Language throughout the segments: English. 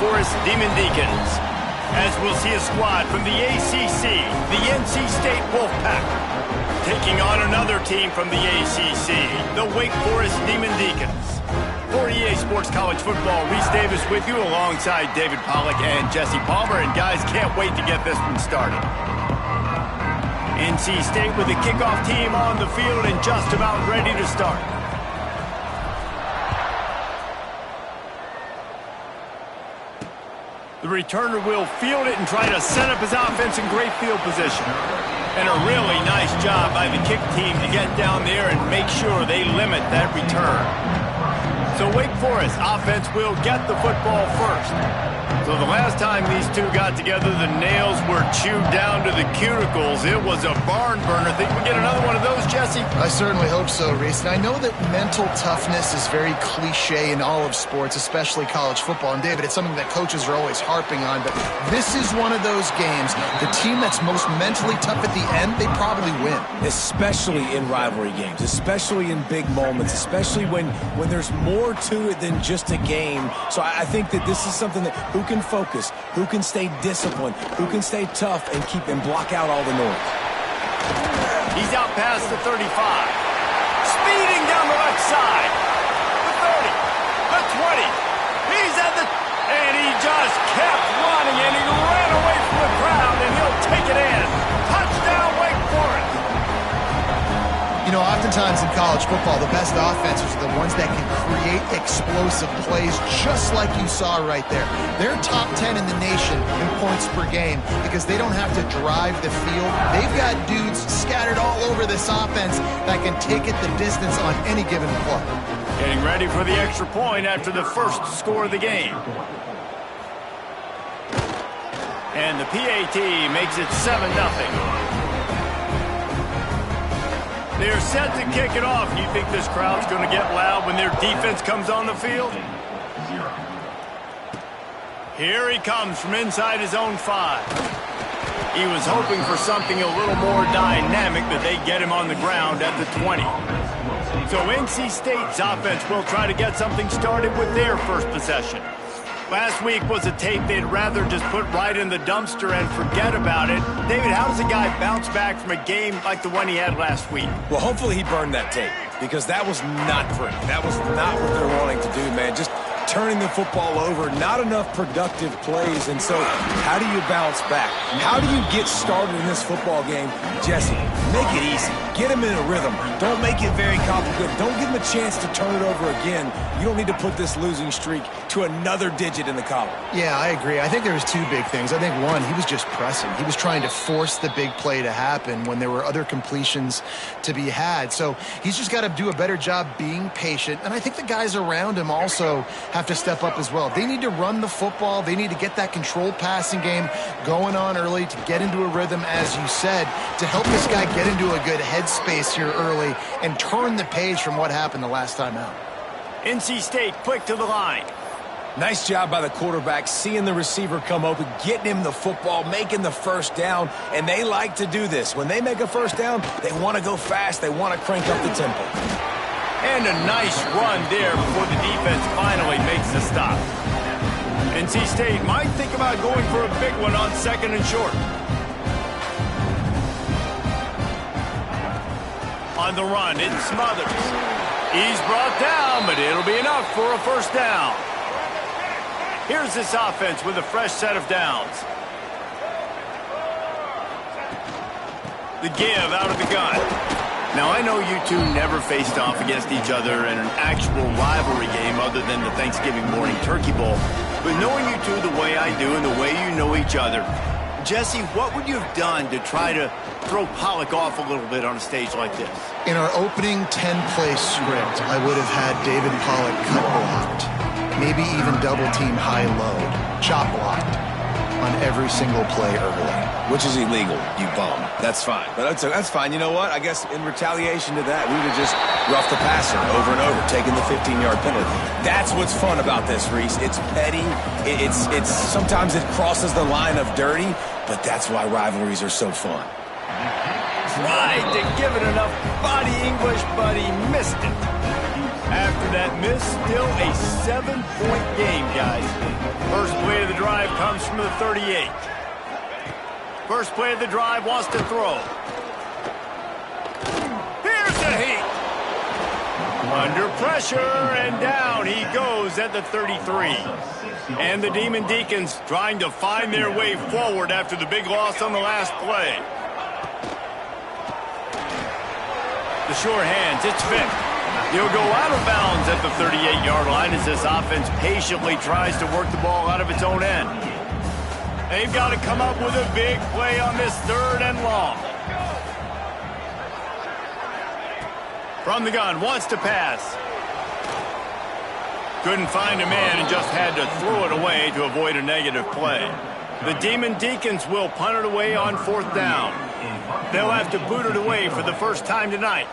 Forest Demon Deacons. As we'll see a squad from the ACC, the NC State Wolfpack, taking on another team from the ACC, the Wake Forest Demon Deacons. For EA Sports College Football, Reese Davis with you alongside David Pollack and Jesse Palmer. And guys, can't wait to get this one started. NC State with the kickoff team on the field and just about ready to start. The returner will field it and try to set up his offense in great field position. And a really nice job by the kick team to get down there and make sure they limit that return. So Wake Forest offense will get the football first. So the last time these two got together, the nails were chewed down to the cuticles. It was a barn burner. Think we get another one of those, Jesse? I certainly hope so, Reese. And I know that mental toughness is very cliche in all of sports, especially college football. And David, it's something that coaches are always harping on. But this is one of those games. The team that's most mentally tough at the end, they probably win. Especially in rivalry games, especially in big moments, especially when there's more to it than just a game. So I think that this is something that who can focus, who can stay disciplined, who can stay tough and keep and block out all the noise. He's out past the 35. Speeding down the left side. The 30. The 20. He's at the... And he just kept running and he ran away from the crowd and he'll take it in. Touchdown, Wake Forest. You know, oftentimes in college football, the best offenses are the ones that can create explosive plays just like you saw right there. They're top 10 in the nation in points per game because they don't have to drive the field. They've got dudes scattered all over this offense that can take it the distance on any given play. Getting ready for the extra point after the first score of the game. And the PAT makes it 7-0. They're set to kick it off. You think this crowd's going to get loud when their defense comes on the field? Here he comes from inside his own 5. He was hoping for something a little more dynamic, but they get him on the ground at the 20. So NC State's offense will try to get something started with their first possession. Last week was a tape they'd rather just put right in the dumpster and forget about it. David, how does a guy bounce back from a game like the one he had last week? Well, hopefully he burned that tape because that was not pretty. That was not what they're wanting to do, man. Just turning the football over, not enough productive plays. And so how do you bounce back? How do you get started in this football game? Jesse, make it easy. Get him in a rhythm. Don't make it very complicated. Don't give him a chance to turn it over again. You don't need to put this losing streak to another digit in the column. Yeah, I agree. I think there was two big things. I think one, he was just pressing. He was trying to force the big play to happen when there were other completions to be had. So he's just got to do a better job being patient. And I think the guys around him also have to step up as well. They need to run the football. They need to get that controlled passing game going on early to get into a rhythm, as you said, to help this guy get into a good headspace here early and turn the page from what happened the last time out. NC State quick to the line. Nice job by the quarterback, seeing the receiver come open, getting him the football, making the first down, and they like to do this. When they make a first down, they want to go fast. They want to crank up the tempo. And a nice run there before the defense finally makes the stop. NC State might think about going for a big one on 2nd and short. On the run, it Smothers. He's brought down, but it'll be enough for a first down. Here's this offense with a fresh set of downs. The give out of the gun. Now, I know you two never faced off against each other in an actual rivalry game other than the Thanksgiving morning Turkey Bowl. But knowing you two the way I do and the way you know each other, Jesse, what would you have done to try to throw Pollack off a little bit on a stage like this? In our opening 10-play script, I would have had David Pollack cut blocked, maybe even double-team high-load, chop blocked on every single play early. Which is illegal, you bum. That's fine. But that's fine. You know what? I guess in retaliation to that, we would have just roughed the passer over and over, taking the 15-yard penalty. That's what's fun about this, Reese. It's petty. It's sometimes it crosses the line of dirty, but that's why rivalries are so fun. Tried to give it enough body English, but he missed it. After that miss, still a 7-point game, guys. First play of drive comes from the 38. First play of the drive, wants to throw. Here's the heat. Under pressure, and down he goes at the 33. And the Demon Deacons trying to find their way forward after the big loss on the last play. The sure hands, it's Vick. He'll go out of bounds at the 38-yard line as this offense patiently tries to work the ball out of its own end. They've got to come up with a big play on this 3rd and long. From the gun, wants to pass. Couldn't find a man and just had to throw it away to avoid a negative play. The Demon Deacons will punt it away on 4th down. They'll have to boot it away for the first time tonight.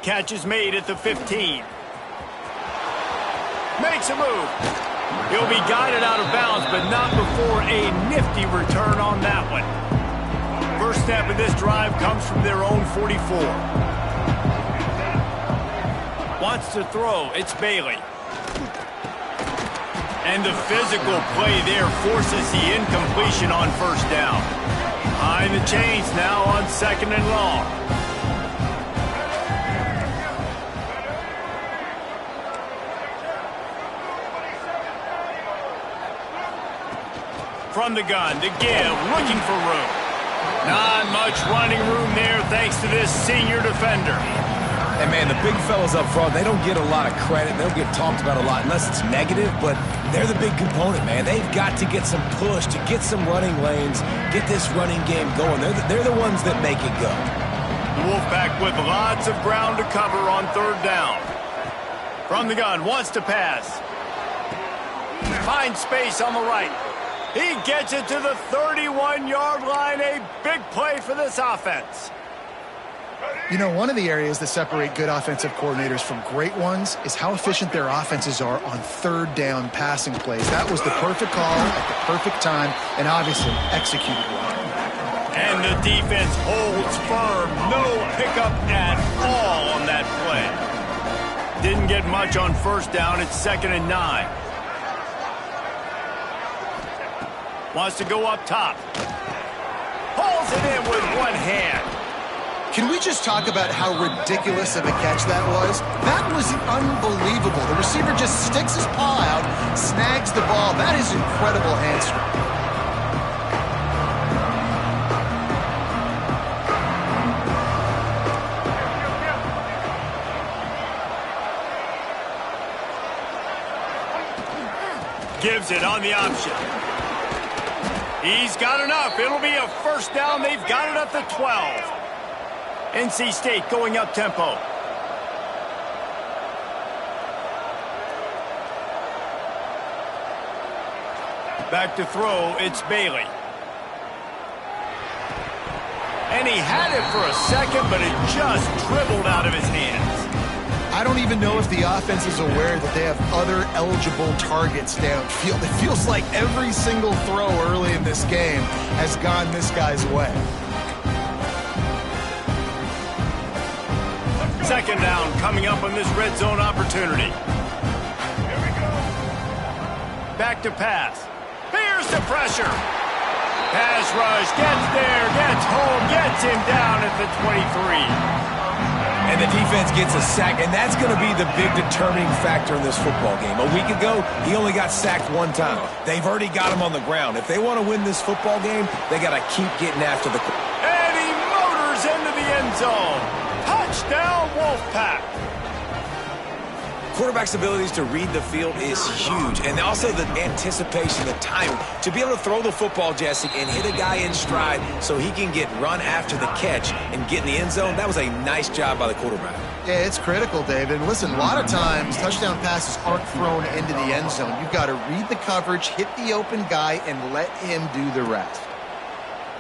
Catch is made at the 15. Makes a move. He'll be guided out of bounds, but not before a nifty return on that one. First step of this drive comes from their own 44. Wants to throw. It's Bailey. And the physical play there forces the incompletion on 1st down. Behind the chains now on 2nd and long. From the gun, to give, looking for room. Not much running room there thanks to this senior defender. And, man, the big fellas up front, they don't get a lot of credit. They don't get talked about a lot unless it's negative, but they're the big component, man. They've got to get some push, to get some running lanes, get this running game going. They're the ones that make it go. The Wolfpack with lots of ground to cover on 3rd down. From the gun, wants to pass. Finds space on the right. He gets it to the 31-yard line. A big play for this offense. You know, one of the areas that separate good offensive coordinators from great ones is how efficient their offenses are on 3rd down passing plays. That was the perfect call at the perfect time and obviously executed well. And the defense holds firm. No pickup at all on that play. Didn't get much on 1st down. It's 2nd and 9. Wants to go up top. Pulls it in with one hand. Can we just talk about how ridiculous of a catch that was? That was unbelievable. The receiver just sticks his paw out, snags the ball. That is incredible hand strength. Gives it on the option. He's got enough. It'll be a 1st down. They've got it at the 12. NC State going up tempo. Back to throw. It's Bailey. And he had it for a second, but it just dribbled out of his hands. I don't even know if the offense is aware that they have other eligible targets downfield. It feels like every single throw early in this game has gone this guy's way. 2nd down coming up on this red zone opportunity. Back to pass. Here's the pressure. Pass rush, gets there, gets home, gets him down at the 23. And the defense gets a sack, and that's going to be the big determining factor in this football game. A week ago, he only got sacked 1 time. They've already got him on the ground. If they want to win this football game, they got to keep getting after the... And he motors into the end zone. Touchdown, Wolfpack. Quarterback's abilities to read the field is huge, and also the anticipation, the timing. To be able to throw the football, Jesse, and hit a guy in stride so he can get run after the catch and get in the end zone, that was a nice job by the quarterback. Yeah, it's critical, David. Listen, a lot of times touchdown passes aren't thrown into the end zone. You've got to read the coverage, hit the open guy, and let him do the rest.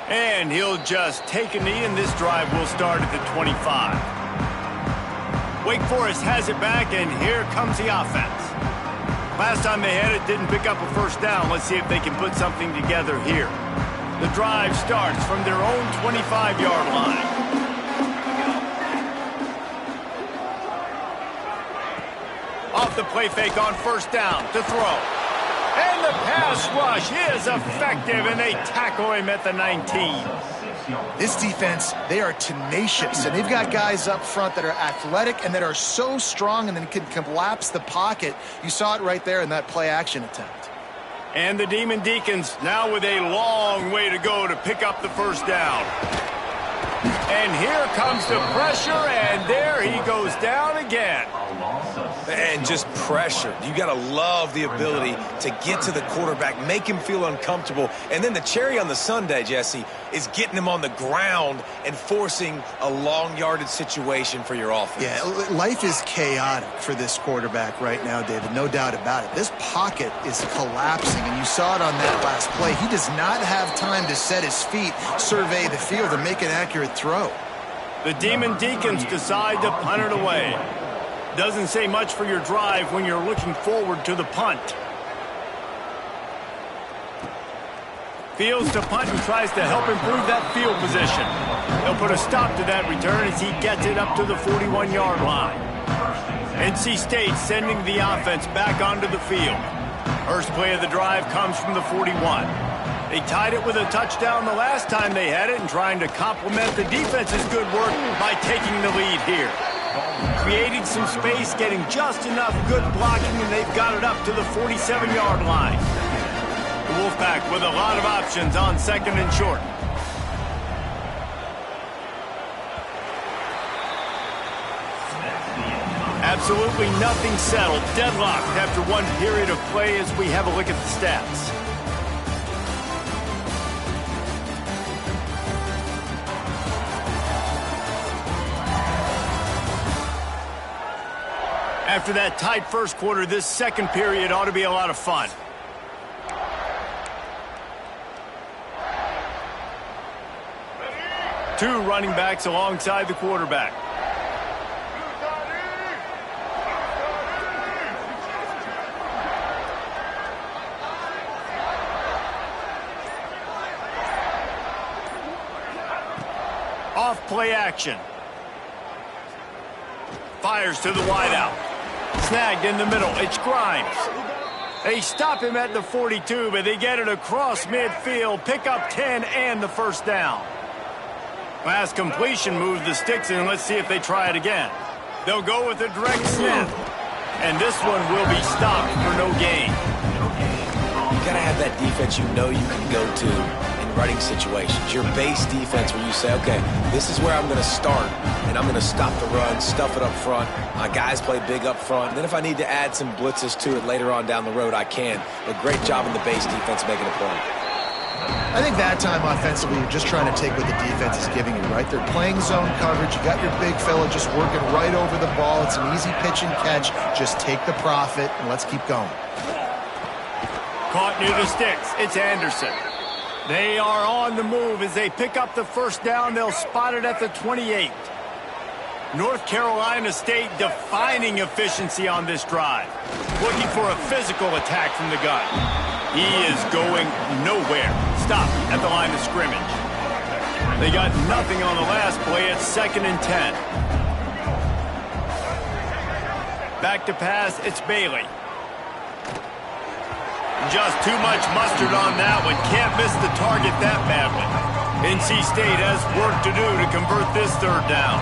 And he'll just take a knee, and this drive will start at the 25. Wake Forest has it back, and here comes the offense. Last time they had it, didn't pick up a 1st down. Let's see if they can put something together here. The drive starts from their own 25-yard line. Off the play fake on first down to throw. And the pass rush is effective, and they tackle him at the 19. This defense, they are tenacious, and they've got guys up front that are athletic and that are so strong and then can collapse the pocket. You saw it right there in that play-action attempt. And the Demon Deacons now with a long way to go to pick up the first down. And here comes the pressure, and there he goes down again. And just pressure. You got to love the ability to get to the quarterback, make him feel uncomfortable. And then the cherry on the sundae, Jesse, is getting him on the ground and forcing a long yardage situation for your offense. Yeah, life is chaotic for this quarterback right now, David, no doubt about it. This pocket is collapsing, and you saw it on that last play. He does not have time to set his feet, survey the field, and make an accurate throw. The Demon Deacons decide to punt it away. Doesn't say much for your drive when you're looking forward to the punt. Fields to punt and tries to help improve that field position. They'll put a stop to that return as he gets it up to the 41-yard line. NC State sending the offense back onto the field. First play of the drive comes from the 41. They tied it with a touchdown the last time they had it and trying to complement the defense's good work by taking the lead here. Creating some space, getting just enough good blocking, and they've got it up to the 47-yard line. The Wolfpack with a lot of options on second and short. Absolutely nothing settled. Deadlocked after one period of play as we have a look at the stats. After that tight first quarter, this second period ought to be a lot of fun. Two running backs alongside the quarterback. Off play action. Fires to the wideout. Snagged in the middle. It's Grimes. They stop him at the 42, but they get it across midfield. Pick up 10 and the first down. Last completion moves the sticks in. Let's see if they try it again. They'll go with a direct snap. And this one will be stopped for no gain. You got to have that defense you know you can go to in running situations. Your base defense where you say, okay, this is where I'm going to start, and I'm going to stop the run, stuff it up front. My guys play big up front. And then if I need to add some blitzes to it later on down the road, I can. But great job in the base defense making a play. I think that time offensively, you're just trying to take what the defense is giving you, right? They're playing zone coverage. You got your big fella just working right over the ball. It's an easy pitch and catch. Just take the profit, and let's keep going. Caught near the sticks. It's Anderson. They are on the move as they pick up the first down. They'll spot it at the 28. North Carolina State defining efficiency on this drive. Looking for a physical attack from the gun. He is going nowhere. Stop at the line of scrimmage. They got nothing on the last play. It's 2nd and 10. Back to pass. It's Bailey. Just too much mustard on that one. Can't miss the target that badly. NC State has work to do to convert this third down.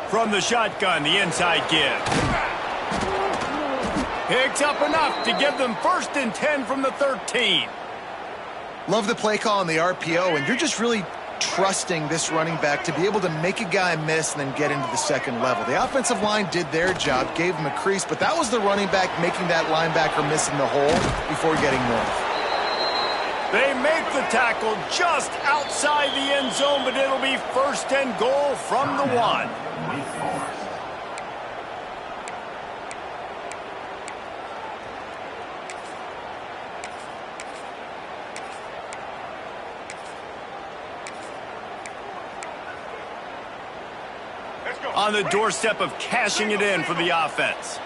From the shotgun, the inside give. Picks up enough to give them 1st and 10 from the 13. Love the play call on the RPO, and you're just really trusting this running back to be able to make a guy miss and then get into the second level. The offensive line did their job, gave him a crease, but that was the running back making that linebacker miss in the hole before getting north. They make the tackle just outside the end zone, but it'll be 1st and goal from the 1. On the doorstep of cashing it in for the offense.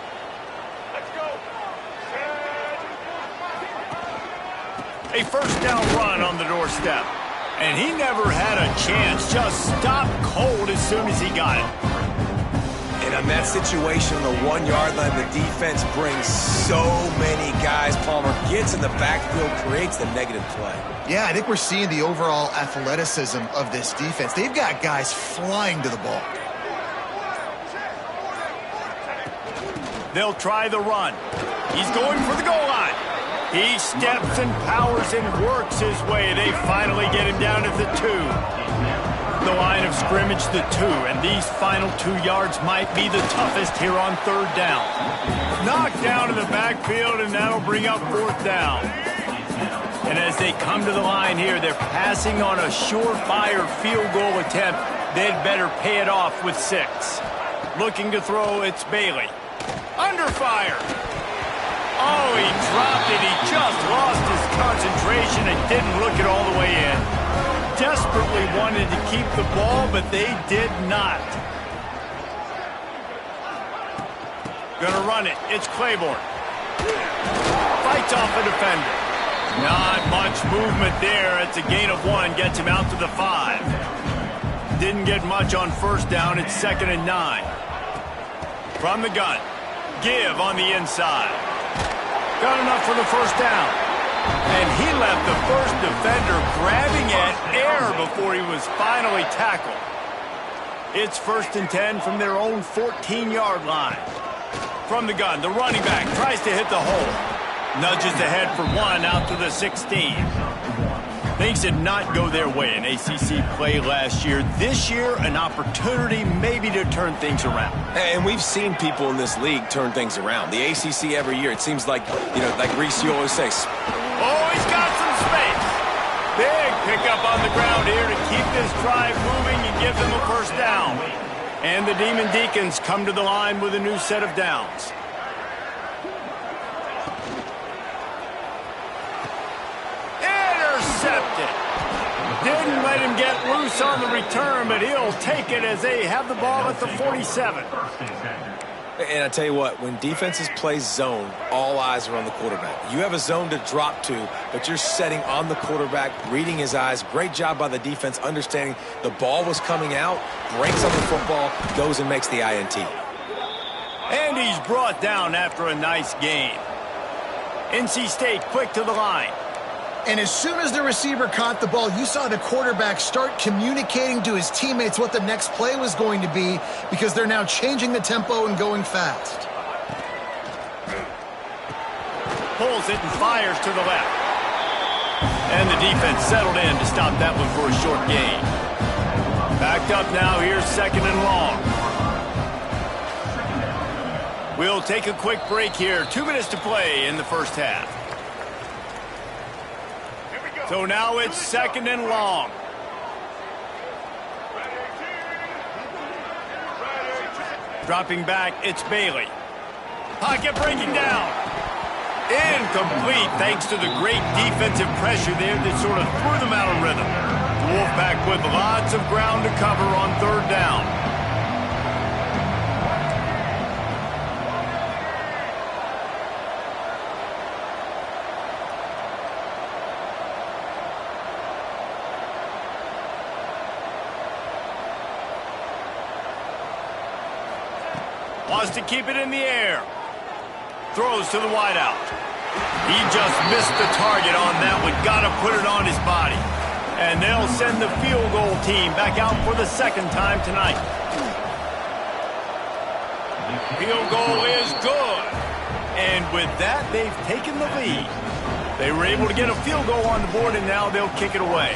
A first down run on the doorstep. And he never had a chance. Just stopped cold as soon as he got it. And on that situation, the 1 yard line, the defense brings so many guys. Palmer gets in the backfield, creates the negative play. Yeah, I think we're seeing the overall athleticism of this defense. They've got guys flying to the ball. They'll try the run. He's going for the goal line. He steps and powers and works his way. They finally get him down at the 2. The line of scrimmage, the 2, and these final 2 yards might be the toughest here on third down. Knocked down in the backfield, and that'll bring up fourth down. And as they come to the line here, they're passing on a surefire field goal attempt. They'd better pay it off with 6. Looking to throw, it's Bailey. Under fire. Oh, he dropped it. He just lost his concentration and didn't look it all the way in. Desperately wanted to keep the ball, but they did not. Gonna run it. It's Claiborne. Fights off a defender. Not much movement there. It's a gain of 1. Gets him out to the 5. Didn't get much on first down. It's 2nd and 9. From the gun. Give on the inside. Got enough for the first down. And he left the first defender grabbing at air before he was finally tackled. It's 1st and 10 from their own 14-yard line. From the gun, the running back tries to hit the hole. Nudges ahead for 1 out to the 16. Things did not go their way in ACC play last year. This year, an opportunity maybe to turn things around. And we've seen people in this league turn things around. The ACC every year, it seems like, like Reese, you always say. Oh, he's got some space. Big pickup on the ground here to keep this drive moving and give them a first down. And the Demon Deacons come to the line with a new set of downs. Intercepted. Didn't let him get loose on the return, but he'll take it as they have the ball at the 47. And I tell you what, when defenses play zone, all eyes are on the quarterback. You have a zone to drop to, but you're setting on the quarterback, reading his eyes. Great job by the defense, understanding the ball was coming out, breaks on the football, goes and makes the INT. And he's brought down after a nice gain. NC State quick to the line. And as soon as the receiver caught the ball, you saw the quarterback start communicating to his teammates what the next play was going to be, because they're now changing the tempo and going fast. Pulls it and fires to the left. And the defense settled in to stop that one for a short gain. Backed up now, here's 2nd and long. We'll take a quick break here. 2 minutes to play in the first half. So now it's 2nd and long. Dropping back, it's Bailey. Pocket breaking down. Incomplete thanks to the great defensive pressure there that sort of threw them out of rhythm. Wolfpack with lots of ground to cover on third down. Wants to keep it in the air. Throws to the wideout. He just missed the target on that one. Got to put it on his body. And they'll send the field goal team back out for the 2nd time tonight. Field goal is good. And with that, they've taken the lead. They were able to get a field goal on the board, and now they'll kick it away.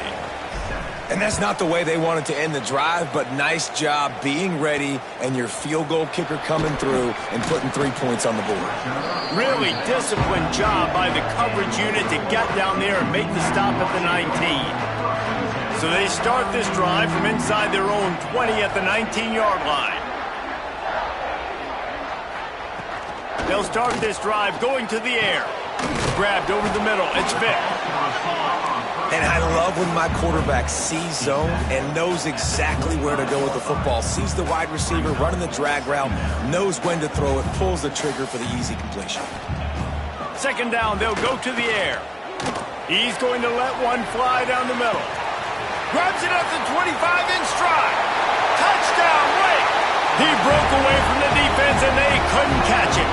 And that's not the way they wanted to end the drive, but nice job being ready and your field goal kicker coming through and putting 3 points on the board. Really disciplined job by the coverage unit to get down there and make the stop at the 19. So they start this drive from inside their own 20 at the 19-yard line. They'll start this drive going to the air. Grabbed over the middle. It's Vick. And I love when my quarterback sees zone and knows exactly where to go with the football. Sees the wide receiver running the drag route, knows when to throw it, pulls the trigger for the easy completion. 2nd down, they'll go to the air. He's going to let one fly down the middle. Grabs it up to 25 in stride. Touchdown, Wake! He broke away from the defense, and they couldn't catch him.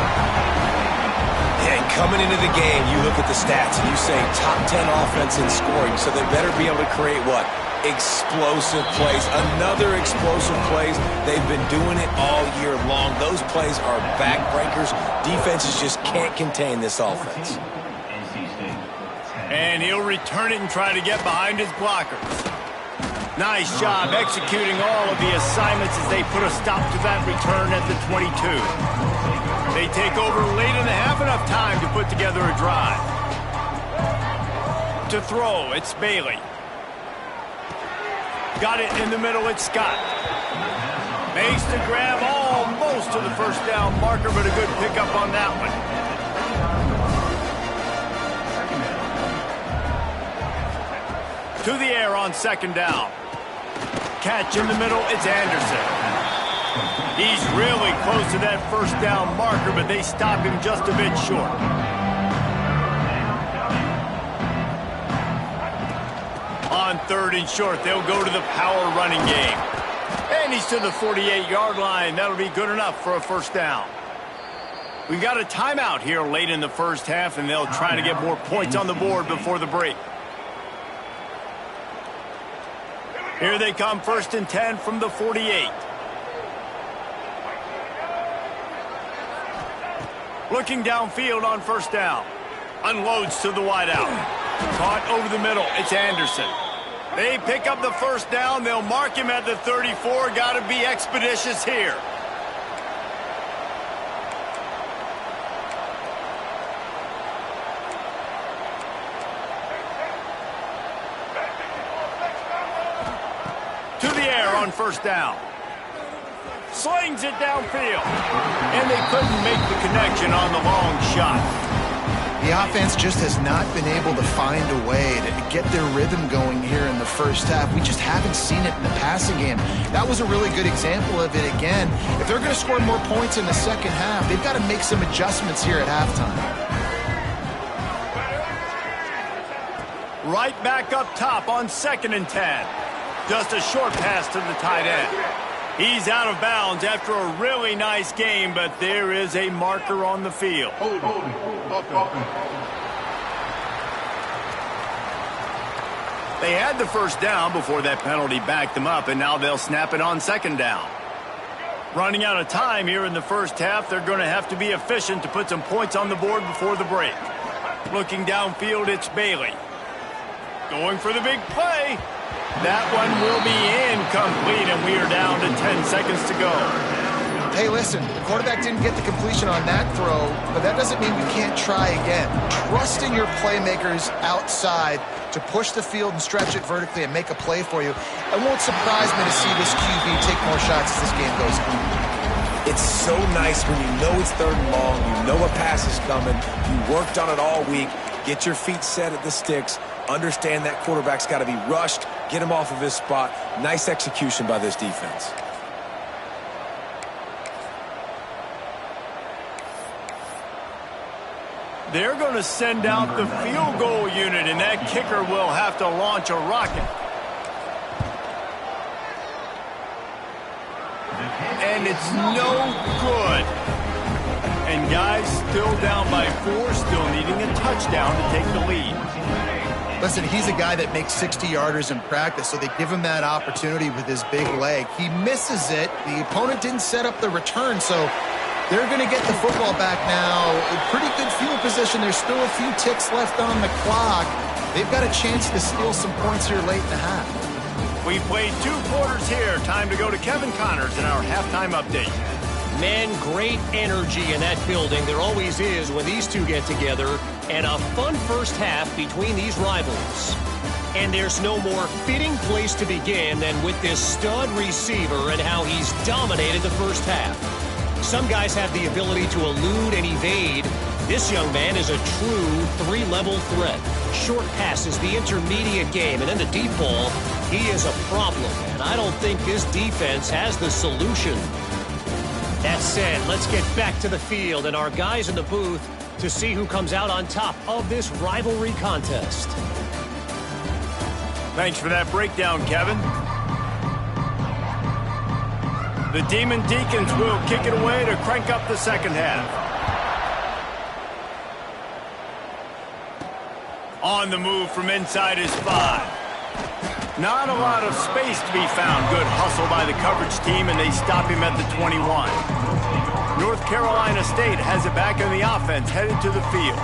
And coming into the game, you look at the stats, and you say top 10 offense in scoring, so they better be able to create what? Explosive plays. Another explosive plays. They've been doing it all year long. Those plays are backbreakers. Defenses just can't contain this offense. And he'll return it and try to get behind his blockers. Nice job executing all of the assignments as they put a stop to that return at the 22. They take over late in the half, enough time to put together a drive. To throw, it's Bailey. Got it in the middle, it's Scott. Makes the grab almost to the first down marker, but a good pickup on that one. To the air on second down. Catch in the middle, it's Anderson. He's really close to that first down marker, but they stop him just a bit short. On third and short, they'll go to the power running game. And he's to the 48-yard line. That'll be good enough for a first down. We've got a timeout here late in the first half, and they'll try to get more points on the board before the break. Here they come, 1st and 10 from the 48. Looking downfield on first down. Unloads to the wideout. Caught over the middle. It's Anderson. They pick up the first down. They'll mark him at the 34. Got to be expeditious here. To the air on first down. Slings it downfield. And they couldn't make the connection on the long shot. The offense just has not been able to find a way to get their rhythm going here in the first half. We just haven't seen it in the passing game. That was a really good example of it again. If they're going to score more points in the second half, they've got to make some adjustments here at halftime. Right back up top on 2nd and 10. Just a short pass to the tight end. He's out of bounds after a really nice game, but there is a marker on the field. They had the first down before that penalty backed them up, and now they'll snap it on 2nd down. Running out of time here in the first half, they're going to have to be efficient to put some points on the board before the break. Looking downfield, it's Bailey. Going for the big play. That one will be incomplete, and we are down to 10 seconds to go. Hey, listen, the quarterback didn't get the completion on that throw, but that doesn't mean we can't try again. Trust in your playmakers outside to push the field and stretch it vertically and make a play for you. It won't surprise me to see this QB take more shots as this game goes on. It's so nice when you know it's 3rd and long, you know a pass is coming, you worked on it all week, get your feet set at the sticks, understand that quarterback's got to be rushed, get him off of his spot. Nice execution by this defense. They're going to send out the field goal unit, and that kicker will have to launch a rocket. And it's no good. And guys still down by 4, still needing a touchdown to take the lead. Listen, he's a guy that makes 60-yarders in practice, so they give him that opportunity with his big leg. He misses it. The opponent didn't set up the return, so they're going to get the football back now. A pretty good field position. There's still a few ticks left on the clock. They've got a chance to steal some points here late in the half. We played 2 quarters here. Time to go to Kevin Connors in our halftime update. Man, great energy in that building. There always is when these two get together. And a fun first half between these rivals. And there's no more fitting place to begin than with this stud receiver and how he's dominated the first half. Some guys have the ability to elude and evade. This young man is a true 3-level threat. Short passes, the intermediate game, and then the deep ball. He is a problem, and I don't think this defense has the solution. That said, let's get back to the field and our guys in the booth to see who comes out on top of this rivalry contest. Thanks for that breakdown, Kevin. The Demon Deacons will kick it away to crank up the second half. On the move from inside his 5. Not a lot of space to be found. Good hustle by the coverage team, and they stop him at the 21. North Carolina State has it back in the offense, headed to the field.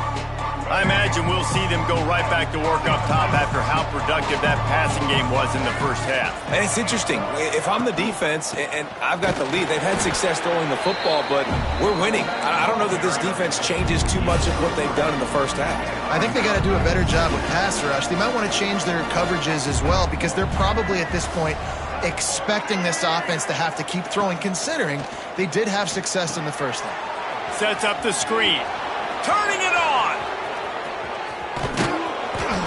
I imagine we'll see them go right back to work up top after how productive that passing game was in the first half. And it's interesting. If I'm the defense and I've got the lead, they've had success throwing the football, but we're winning. I don't know that this defense changes too much of what they've done in the first half. I think they got to do a better job with pass rush. They might want to change their coverages as well, because they're probably at this point expecting this offense to have to keep throwing, considering they did have success in the first half. Sets up the screen. Turning it on.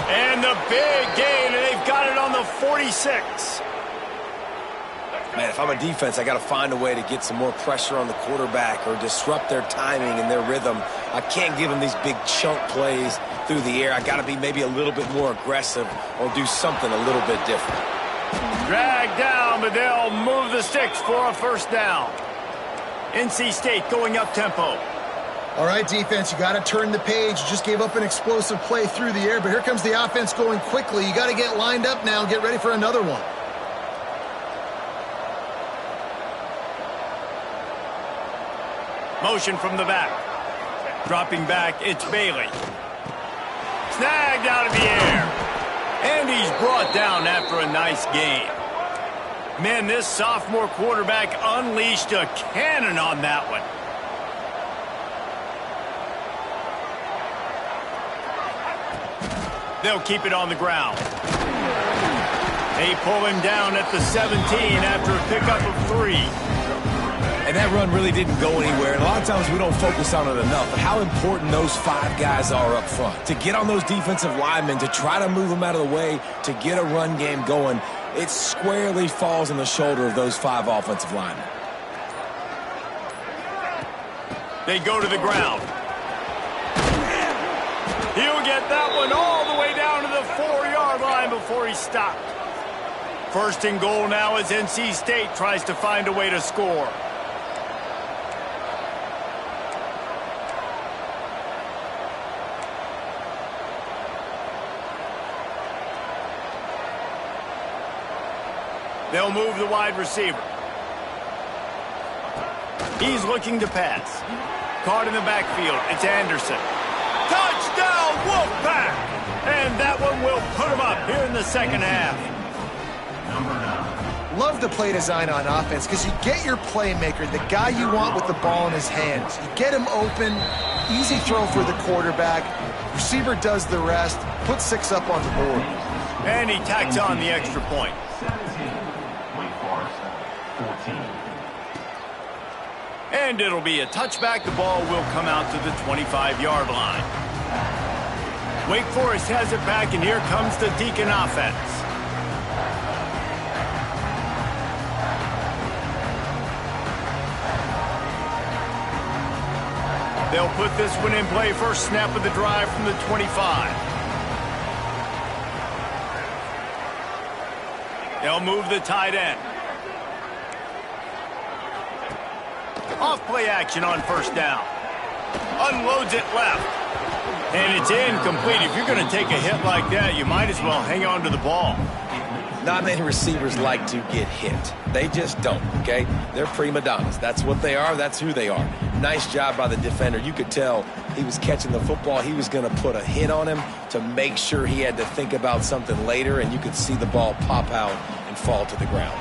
And the big gain, and they've got it on the 46. Man, if I'm a defense, I got to find a way to get some more pressure on the quarterback or disrupt their timing and their rhythm. I can't give them these big chunk plays through the air. I got to be maybe a little bit more aggressive or do something a little bit different. Dragged down, but they'll move the sticks for a first down. NC State going up tempo. All right, defense, you got to turn the page. You just gave up an explosive play through the air, but here comes the offense going quickly. You got to get lined up now and get ready for another one. Motion from the back. Dropping back, it's Bailey. Snagged out of the air. And he's brought down after a nice gain. Man, this sophomore quarterback unleashed a cannon on that one. They'll keep it on the ground. They pull him down at the 17 after a pickup of 3. And that run really didn't go anywhere. And a lot of times we don't focus on it enough. But how important those 5 guys are up front. To get on those defensive linemen, to try to move them out of the way, to get a run game going, it squarely falls on the shoulder of those 5 offensive linemen. They go to the ground. He'll get that one all the way down to the 4-yard line before he stopped. First and goal now as NC State tries to find a way to score. They'll move the wide receiver. He's looking to pass. Caught in the backfield. It's Anderson. Touchdown, Wolfpack! And that one will put him up here in the second half. Love the play design on offense, because you get your playmaker, the guy you want with the ball in his hands. You get him open, easy throw for the quarterback. Receiver does the rest, put 6 up on the board. And he tacks on the extra point. And it'll be a touchback. The ball will come out to the 25-yard line. Wake Forest has it back, and here comes the Deacon offense. They'll put this one in play. First snap of the drive from the 25. They'll move the tight end. Off play action on first down. Unloads it left. And it's incomplete. If you're going to take a hit like that, you might as well hang on to the ball. Not many receivers like to get hit. They just don't, okay? They're prima donnas. That's what they are. That's who they are. Nice job by the defender. You could tell he was catching the football. He was going to put a hit on him to make sure he had to think about something later, and you could see the ball pop out and fall to the ground.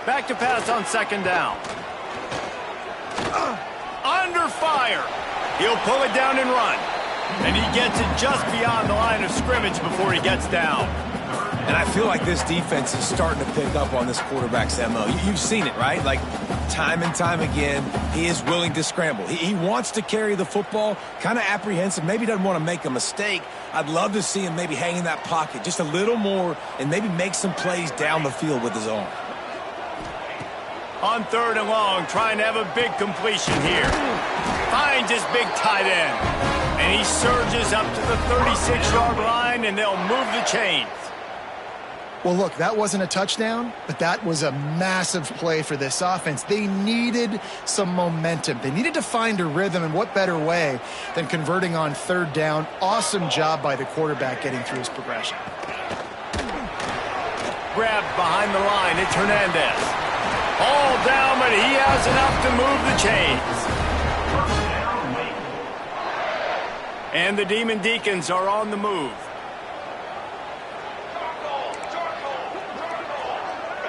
Back to pass on second down. Under fire. He'll pull it down and run. And he gets it just beyond the line of scrimmage before he gets down. And I feel like this defense is starting to pick up on this quarterback's MO. You've seen it, right? Like, time and time again, he is willing to scramble. He wants to carry the football, kind of apprehensive, maybe doesn't want to make a mistake. I'd love to see him maybe hang in that pocket just a little more and maybe make some plays down the field with his arm. On third and long, trying to have a big completion here. Finds his big tight end. And he surges up to the 36-yard line, and they'll move the chains. Well, look, that wasn't a touchdown, but that was a massive play for this offense. They needed some momentum. They needed to find a rhythm, and what better way than converting on third down. Awesome job by the quarterback getting through his progression. Grabbed behind the line, it's Hernandez. All down, but he has enough to move the chains. And the Demon Deacons are on the move.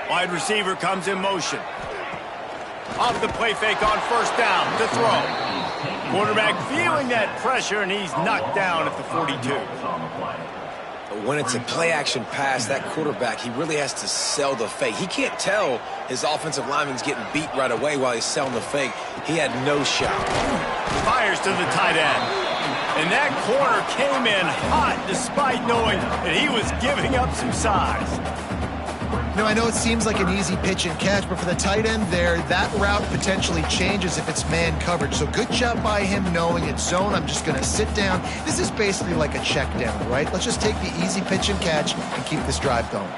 Wide receiver comes in motion. Off the play fake on first down to throw. Quarterback feeling that pressure, and he's knocked down at the 42. When it's a play-action pass, that quarterback, he really has to sell the fake. He can't tell his offensive lineman's getting beat right away while he's selling the fake. He had no shot. Fires to the tight end. And that corner came in hot despite knowing that he was giving up some size. Now, I know it seems like an easy pitch and catch, but for the tight end there, that route potentially changes if it's man coverage. So good job by him knowing it's zone. I'm just going to sit down. This is basically like a check down, right? Let's just take the easy pitch and catch and keep this drive going.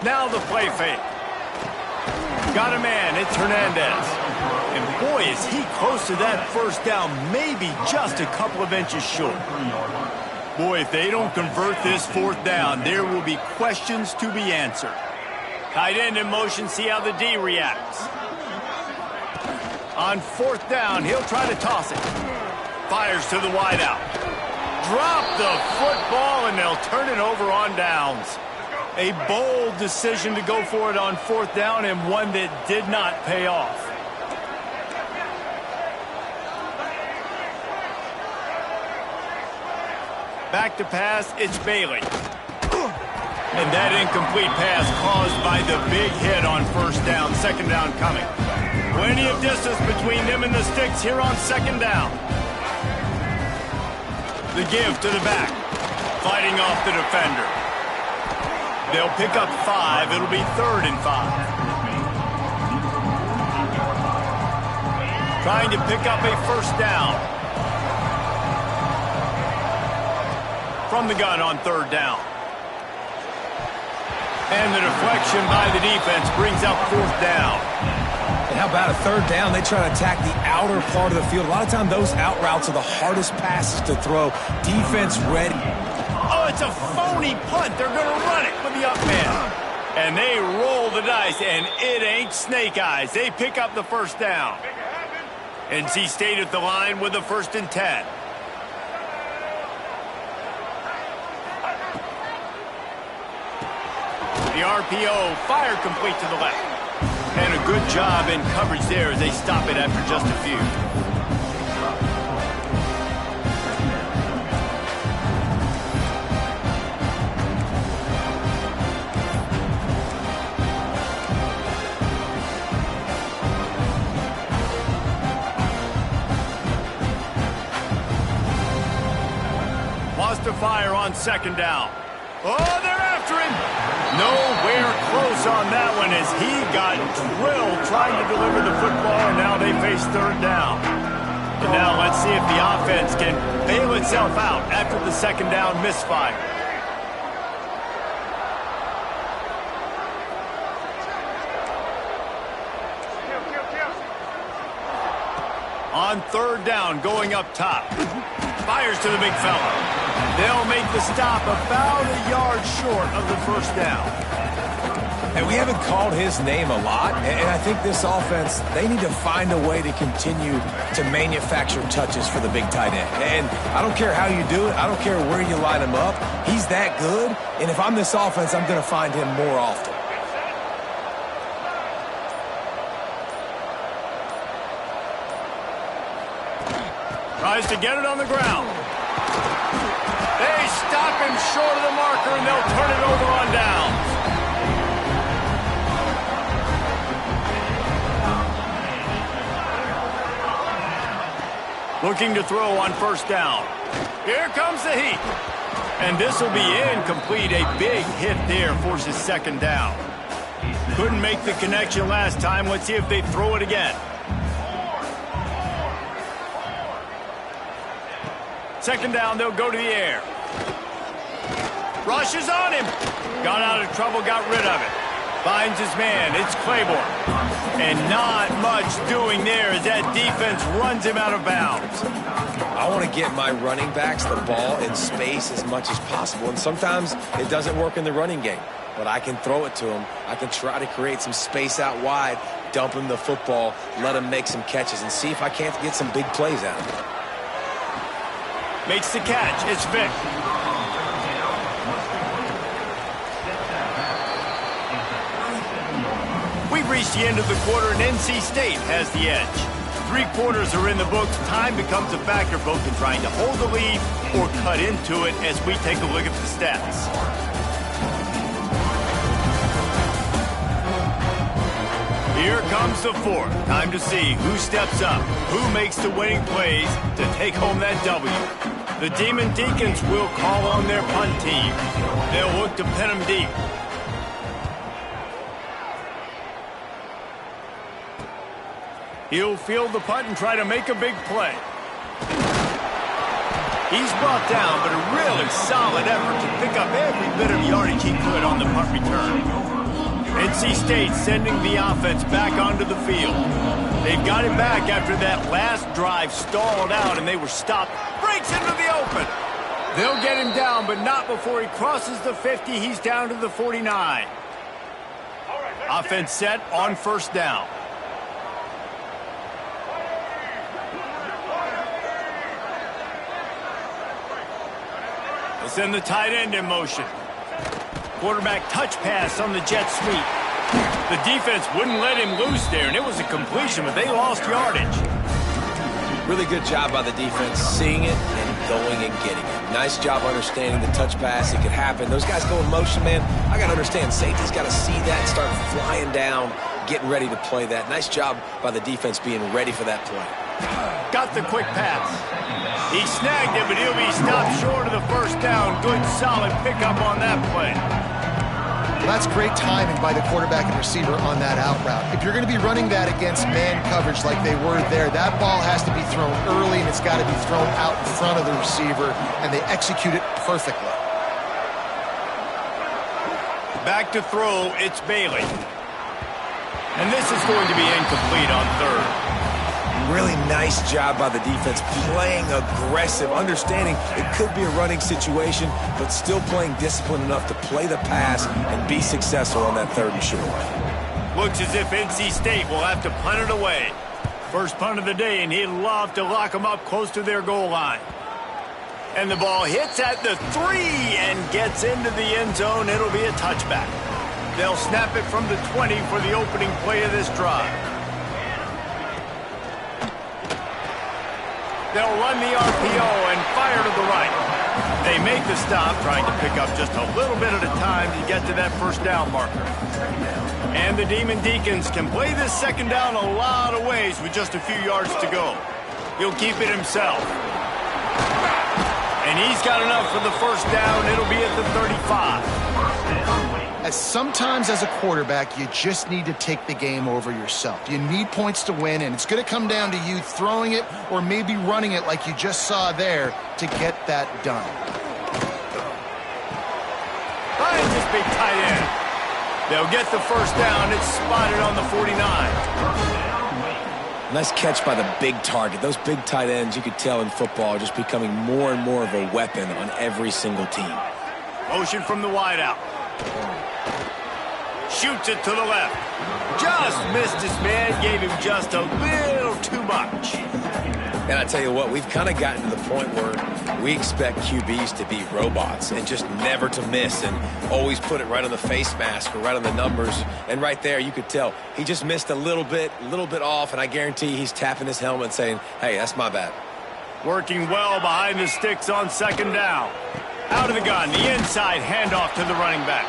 Now the play fake. Got a man, it's Hernandez. And boy, is he close to that first down, maybe just a couple of inches short. Boy, if they don't convert this fourth down, there will be questions to be answered. Tight end in motion, see how the D reacts. On fourth down, he'll try to toss it. Fires to the wideout. Drop the football, and they'll turn it over on downs. A bold decision to go for it on fourth down, and one that did not pay off. Back to pass, it's Bailey. And that incomplete pass caused by the big hit on first down, second down coming. Plenty of distance between them and the sticks here on second down. The give to the back, fighting off the defender. They'll pick up 5, it'll be 3rd and 5. Trying to pick up a first down. From the gun on third down. And the deflection by the defense brings up fourth down. And how about a third down? They try to attack the outer part of the field. A lot of times those out routes are the hardest passes to throw. Defense ready. Oh, it's a phony punt. They're going to run it with the up man. And they roll the dice, and it ain't snake eyes. They pick up the first down. NC State at the line with the 1st and 10. The RPO, fire complete to the left. And a good job in coverage there as they stop it after just a few. Wants to fire on second down. Oh, they're after him. Nowhere close on that one as he got drilled trying to deliver the football, and now they face third down. And now let's see if the offense can bail itself out after the second down misfire. On third down, going up top. Fires to the big fella. They'll make the stop about a yard short of the first down. And we haven't called his name a lot, and I think this offense, they need to find a way to continue to manufacture touches for the big tight end. And I don't care how you do it. I don't care where you line him up. He's that good, and if I'm this offense, I'm going to find him more often. Tries to get it on the ground. They stop him short of the marker, and they'll turn it over on downs. Looking to throw on first down. Here comes the heat. And this will be incomplete. A big hit there forces second down. Couldn't make the connection last time. Let's see if they throw it again. Second down, they'll go to the air. Rushes on him. Got out of trouble, got rid of it. Finds his man. It's Claiborne. And not much doing there as that defense runs him out of bounds. I want to get my running backs the ball in space as much as possible. And sometimes it doesn't work in the running game. But I can throw it to him. I can try to create some space out wide, dump him the football, let him make some catches, and see if I can't get some big plays out of it. Makes the catch. It's Vick. We've reached the end of the quarter, and NC State has the edge. 3 quarters are in the books. Time becomes a factor both in trying to hold the lead or cut into it as we take a look at the stats. Here comes the 4th. Time to see who steps up, who makes the winning plays to take home that W. The Demon Deacons will call on their punt team. They'll look to pin them deep. He'll field the punt and try to make a big play. He's brought down, but a really solid effort to pick up every bit of yardage he could on the punt return. NC State sending the offense back onto the field. They've got it back after that last drive stalled out and they were stopped. Breaks into the open. They'll get him down, but not before he crosses the 50. He's down to the 49. Offense set on first down. They send the tight end in motion. Quarterback touch pass on the jet sweep. The defense wouldn't let him loose there, and it was a completion, but they lost yardage. Really good job by the defense, seeing it and going and getting it. Nice job understanding the touch pass. It could happen. Those guys go in motion, man. I got to understand, safety's got to see that and start flying down, getting ready to play that. Nice job by the defense being ready for that play. Got the quick pass. He snagged it, but he'll be stopped short of the first down. Good, solid pickup on that play. Well, that's great timing by the quarterback and receiver on that out route. If you're going to be running that against man coverage like they were there, that ball has to be thrown early, and it's got to be thrown out in front of the receiver, and they execute it perfectly. Back to throw, it's Bailey. And this is going to be incomplete on third. Really nice job by the defense, playing aggressive, understanding it could be a running situation, but still playing disciplined enough to play the pass and be successful on that third and short. Looks as if NC State will have to punt it away. First punt of the day, and he'd love to lock them up close to their goal line. And the ball hits at the 3 and gets into the end zone. It'll be a touchback. They'll snap it from the 20 for the opening play of this drive. They'll run the RPO and fire to the right. They make the stop, trying to pick up just a little bit at a time to get to that first down marker. And the Demon Deacons can play this second down a lot of ways with just a few yards to go. He'll keep it himself. And he's got enough for the first down. It'll be at the 35. Sometimes as a quarterback, you just need to take the game over yourself. You need points to win, and it's going to come down to you throwing it or maybe running it like you just saw there to get that done. Finds this big tight end. They'll get the first down. It's spotted on the 49. Nice catch by the big target. Those big tight ends, you could tell in football, are just becoming more and more of a weapon on every single team. Motion from the wideout. Shoots it to the left. Just missed his man. Gave him just a little too much. And I tell you what, we've kind of gotten to the point where we expect QBs to be robots and just never to miss and always put it right on the face mask or right on the numbers. And right there, you could tell he just missed a little bit off, and I guarantee he's tapping his helmet saying, hey, that's my bad. Working well behind the sticks on second down. Out of the gun, the inside handoff to the running back.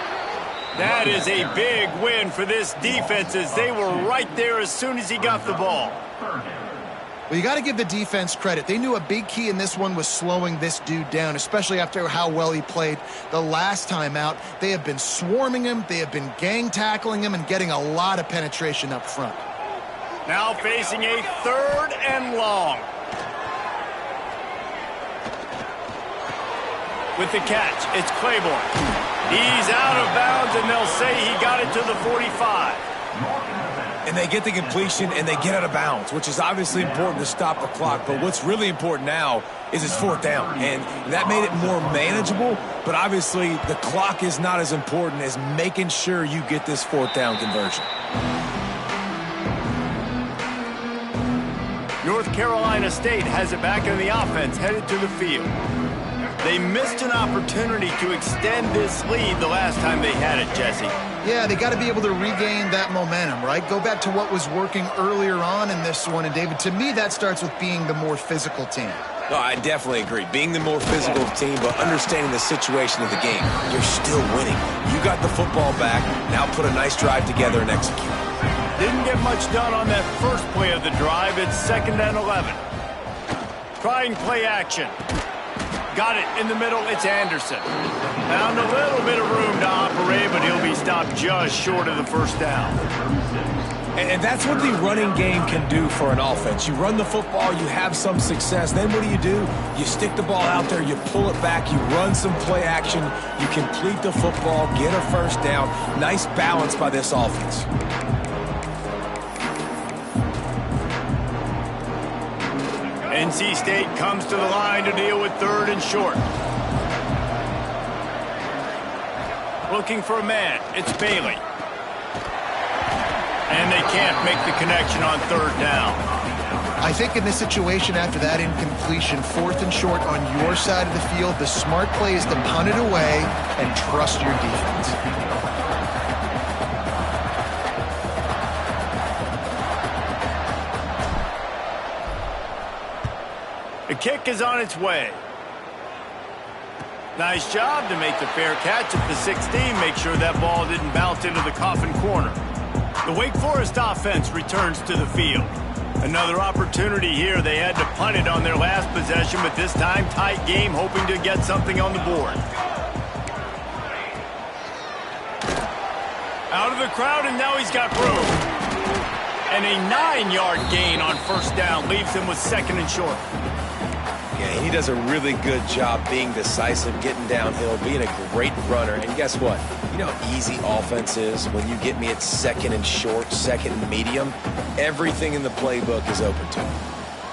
That is a big win for this defense as they were right there as soon as he got the ball. Well, you got to give the defense credit. They knew a big key in this one was slowing this dude down, especially after how well he played the last time out. They have been swarming him. They have been gang tackling him and getting a lot of penetration up front. Now facing a 3rd and long. With the catch, it's Claiborne. He's out of bounds, and they'll say he got it to the 45. And they get the completion, and they get out of bounds, which is obviously important to stop the clock. But what's really important now is it's 4th down. And that made it more manageable, but obviously the clock is not as important as making sure you get this 4th down conversion. North Carolina State has it back in the offense, headed to the field. They missed an opportunity to extend this lead the last time they had it, Jesse. Yeah, they got to be able to regain that momentum, right? Go back to what was working earlier on in this one. And, David, to me, that starts with being the more physical team. No, I definitely agree. Being the more physical team, but understanding the situation of the game. You're still winning. You got the football back. Now put a nice drive together and execute. Didn't get much done on that first play of the drive. It's 2nd and 11. Trying play action. Got it in the middle. It's Anderson. Found a little bit of room to operate, but he'll be stopped just short of the 1st down. And that's what the running game can do for an offense. You run the football, you have some success. Then what do? You stick the ball out there, you pull it back, you run some play action, you complete the football, get a 1st down. Nice balance by this offense. NC State comes to the line to deal with 3rd and short. Looking for a man. It's Bailey. And they can't make the connection on 3rd down. I think in this situation after that incompletion, 4th and short on your side of the field, the smart play is to punt it away and trust your defense. The kick is on its way. Nice job to make the fair catch at the 16. Make sure that ball didn't bounce into the coffin corner. The Wake Forest offense returns to the field. Another opportunity here. They had to punt it on their last possession, but this time tight game, hoping to get something on the board. Out of the crowd, and now he's got room. And a 9-yard gain on 1st down leaves him with 2nd and short. Yeah, he does a really good job being decisive, getting downhill, being a great runner. And guess what? You know how easy offense is when you get me at 2nd and short, 2nd and medium? Everything in the playbook is open to him.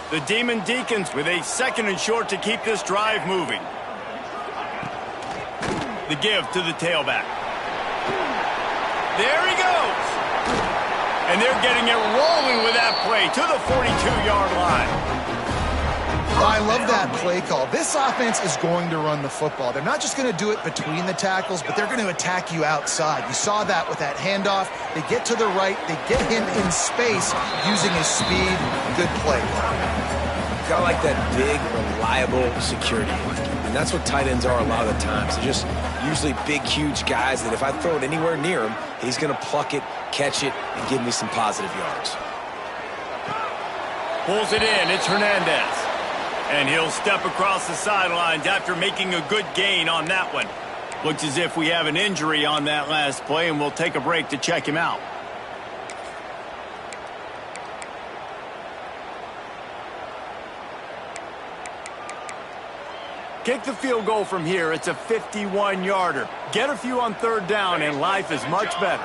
The Demon Deacons with a 2nd and short to keep this drive moving. The give to the tailback. There he goes. And they're getting it rolling with that play to the 42-yard line. I love that play call. This offense is going to run the football. They're not just going to do it between the tackles, but they're going to attack you outside. You saw that with that handoff. They get to the right. They get him in space using his speed. Good play. Got like that big, reliable security blanket. And that's what tight ends are a lot of the times. They're just usually big, huge guys that if I throw it anywhere near him, he's going to pluck it, catch it, and give me some positive yards. Pulls it in. It's Hernandez. And he'll step across the sidelines after making a good gain on that one. Looks as if we have an injury on that last play, and we'll take a break to check him out. Kick the field goal from here. It's a 51-yarder. Get a few on 3rd down, and life is much better.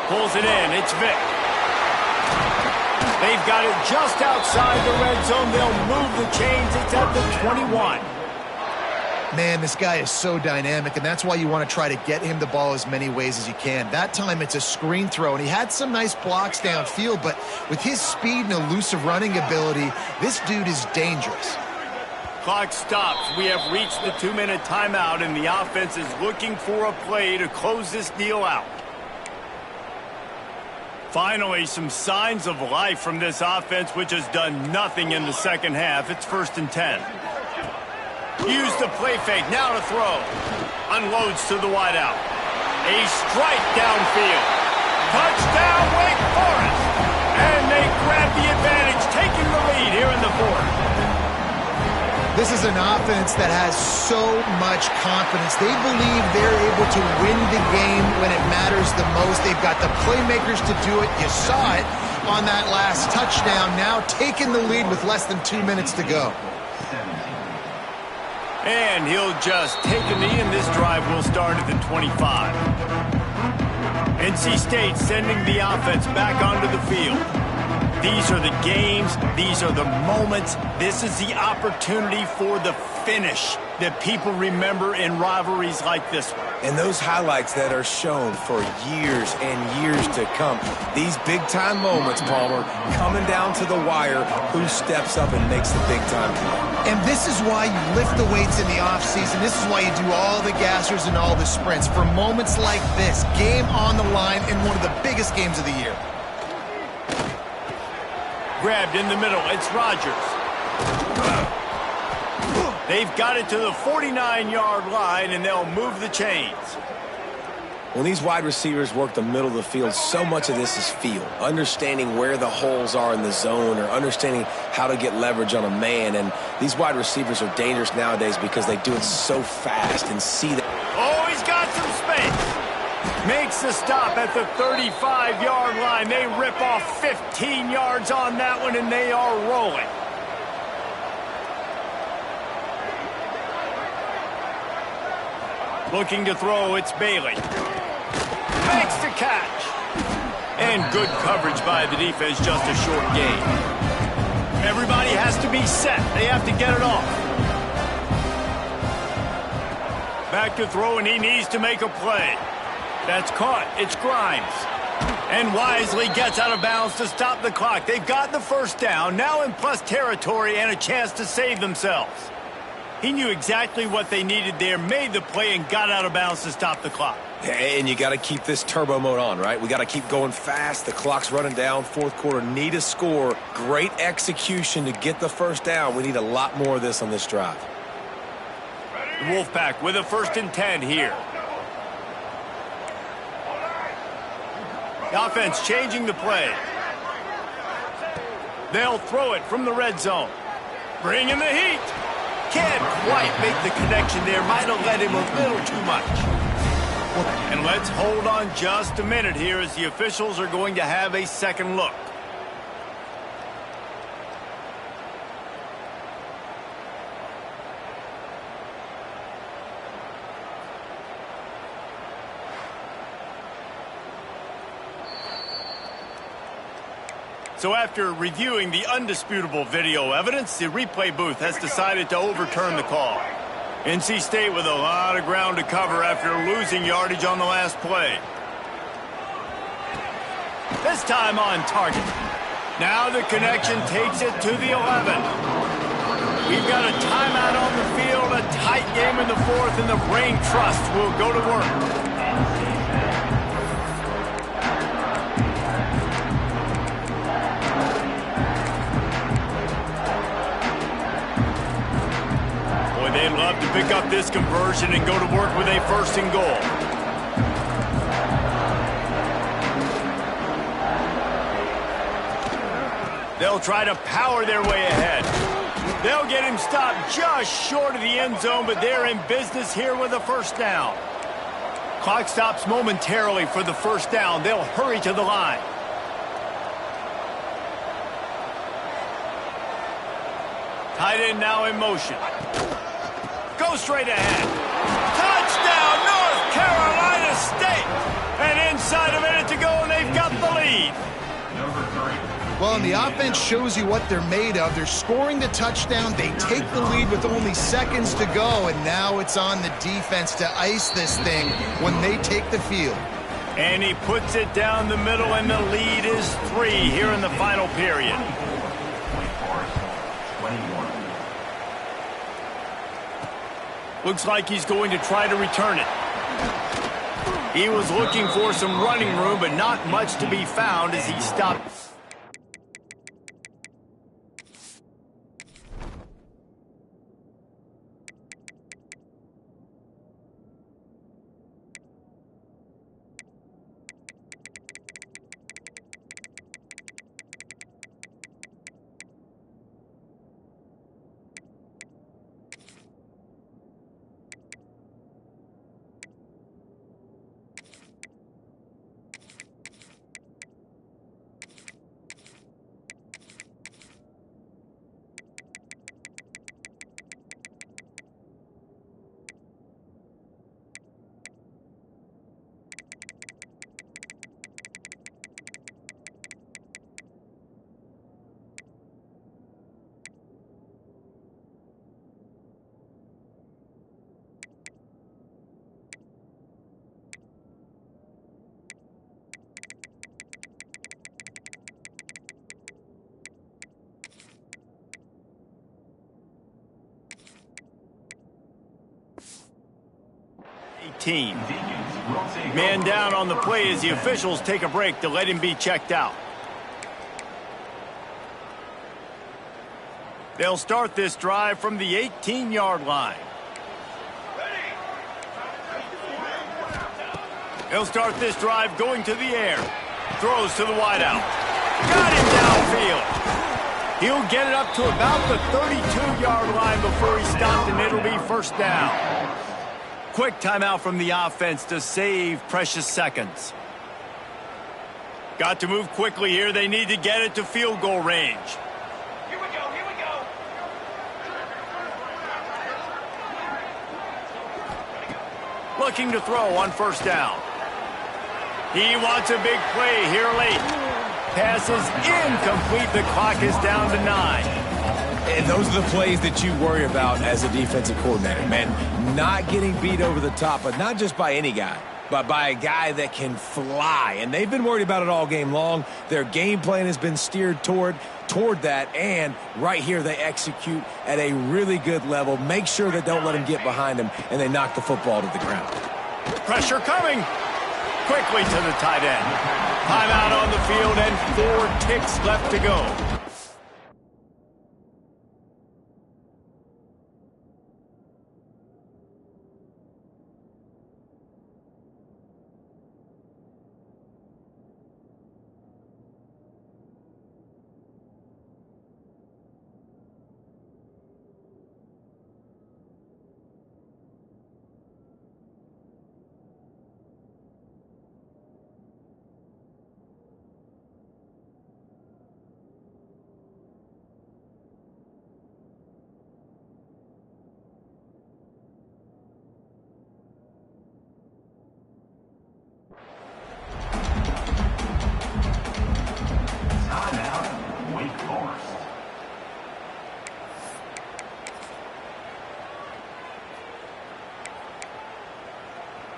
Pulls it in. It's Vick. They've got it just outside the red zone. They'll move the chains. It's at the 21. Man, this guy is so dynamic, and that's why you want to try to get him the ball as many ways as you can. That time it's a screen throw, and he had some nice blocks downfield, but with his speed and elusive running ability, this dude is dangerous. Clock stops. We have reached the 2-minute timeout, and the offense is looking for a play to close this deal out. Finally, some signs of life from this offense, which has done nothing in the second half. It's 1st and 10. Use the play fake. Now to throw. Unloads to the wideout. A strike downfield. Touchdown, Wake Forest. the advantage, taking the lead here in the fourth. This is an offense that has so much confidence. They believe they're able to win the game when it matters the most. They've got the playmakers to do it. You saw it on that last touchdown. Now taking the lead with less than 2 minutes to go. And he'll just take a knee, and this drive will start at the 25. NC State sending the offense back onto the field. These are the games. These are the moments. This is the opportunity for the finish that people remember in rivalries like this one. And those highlights that are shown for years and years to come. These big-time moments, Palmer, coming down to the wire, who steps up and makes the big-time play. And this is why you lift the weights in the offseason. This is why you do all the gassers and all the sprints. For moments like this, game on the line in one of the biggest games of the year. Grabbed in the middle. It's Rodgers. They've got it to the 49-yard line, and they'll move the chains. When these wide receivers work the middle of the field, so much of this is feel. Understanding where the holes are in the zone or understanding how to get leverage on a man. And these wide receivers are dangerous nowadays because they do it so fast and see that. Oh, he's got some space. Makes the stop at the 35-yard line. They rip off 15 yards on that one, and they are rolling. Looking to throw, it's Bailey. Makes the catch. And good coverage by the defense, just a short gain. Everybody has to be set. They have to get it off. Back to throw, and he needs to make a play. That's caught. It's Grimes. And wisely gets out of bounds to stop the clock. They've got the first down, now in plus territory and a chance to save themselves. He knew exactly what they needed there, made the play, and got out of bounds to stop the clock. And you got to keep this turbo mode on, right? We got to keep going fast. The clock's running down. Fourth quarter, need a score. Great execution to get the first down. We need a lot more of this on this drive. The Wolfpack with a 1st and 10 here. The offense changing the play. They'll throw it from the red zone. Bringing the heat. Can't quite make the connection there. Might have led him a little too much. And let's hold on just a minute here as the officials are going to have a second look. So after reviewing the undisputable video evidence, the replay booth has decided to overturn the call. NC State with a lot of ground to cover after losing yardage on the last play. This time on target. Now the connection takes it to the 11. We've got a timeout on the field, a tight game in the fourth, and the Brain Trust will go to work. They'd love to pick up this conversion and go to work with a 1st and goal. They'll try to power their way ahead. They'll get him stopped just short of the end zone, but they're in business here with a 1st down. Clock stops momentarily for the 1st down. They'll hurry to the line. Tight end now in motion. Go straight ahead. Touchdown, North Carolina State. And inside a minute to go, and they've got the lead. Well, and the offense shows you what they're made of. They're scoring the touchdown. They take the lead with only seconds to go, and now it's on the defense to ice this thing when they take the field. And he puts it down the middle, and the lead is 3 here in the final period. Looks like he's going to try to return it. He was looking for some running room, but not much to be found as he stopped. 19. Man down on the play as the officials take a break to let him be checked out. They'll start this drive from the 18-yard line. He'll start this drive going to the air. Throws to the wideout. Got him downfield. He'll get it up to about the 32-yard line before he stopped, and it'll be first down. Quick timeout from the offense to save precious seconds. Got to move quickly here. They need to get it to field goal range. Here we go, here we go. Looking to throw on first down. He wants a big play here late. Pass is incomplete. The clock is down to 9. And those are the plays that you worry about as a defensive coordinator, man. Not getting beat over the top, but not just by any guy, but by a guy that can fly. And they've been worried about it all game long. Their game plan has been steered toward that, and right here they execute at a really good level. Make sure they don't let him get behind him, and they knock the football to the ground. Pressure coming. Quickly to the tight end. Timeout on the field and 4 ticks left to go.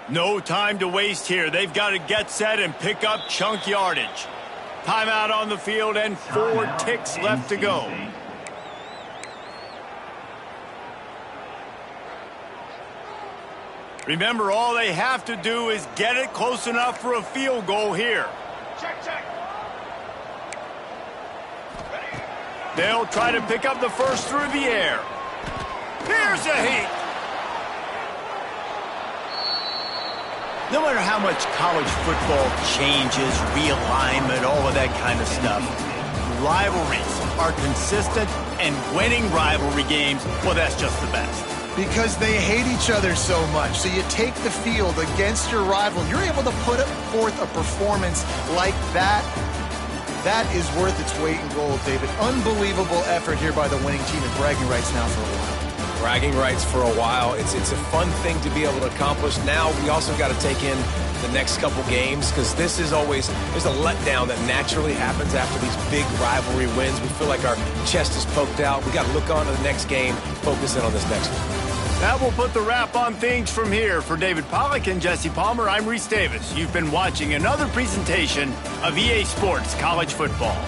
No time to waste here. They've got to get set and pick up chunk yardage. Timeout on the field and 4 ticks left to go. Remember, all they have to do is get it close enough for a field goal here. Check, check. They'll try to pick up the first through the air. Here's a heat. No matter how much college football changes, realignment, all of that kind of stuff, rivalries are consistent, and winning rivalry games, well, that's just the best. Because they hate each other so much. So you take the field against your rival. You're able to put forth a performance like that. That is worth its weight in gold, David. Unbelievable effort here by the winning team, and bragging rights now for a while. Bragging rights for a while. It's a fun thing to be able to accomplish. Now we also got to take in the next couple games, because this is always, there's a letdown that naturally happens after these big rivalry wins. We feel like our chest is poked out. We got to look on to the next game, focus in on this next one. That will put the wrap on things from here. For David Pollack and Jesse Palmer, I'm Reese Davis. You've been watching another presentation of EA Sports College Football.